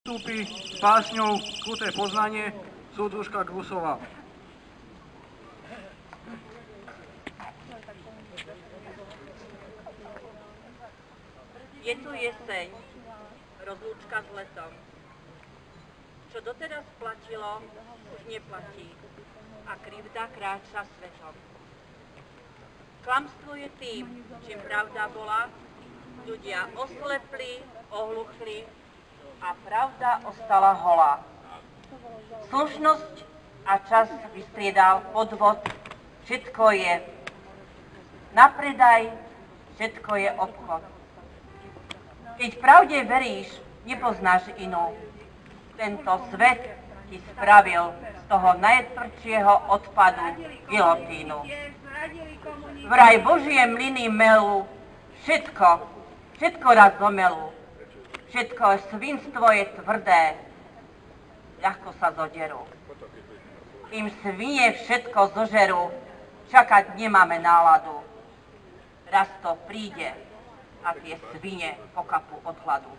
Vstúpi s básňou Kruté poznanie súdružka Grusová. Je tu jeseň, rozlúčka s letom. Čo doteraz platilo, už neplatí a krivda kráča svetom. Klamstvo je tým, čím pravda bola, ľudia oslepli, ohluchli a pravda ostala holá. Slušnosť a čas vystriedal podvod, všetko je na predaj, všetko je obchod. Keď pravde veríš, nepoznáš inú. Tento svet ti spravil z toho najtvrdšieho odpadu gilotínu. Vraj Božie mlyny melú, všetko raz zomelú. Všetko svinstvo je tvrdé, ľahko sa zoderú. Kým svine všetko zožerú, čakať nemáme náladu. Raz to príde a tie svine pokapú od hladu.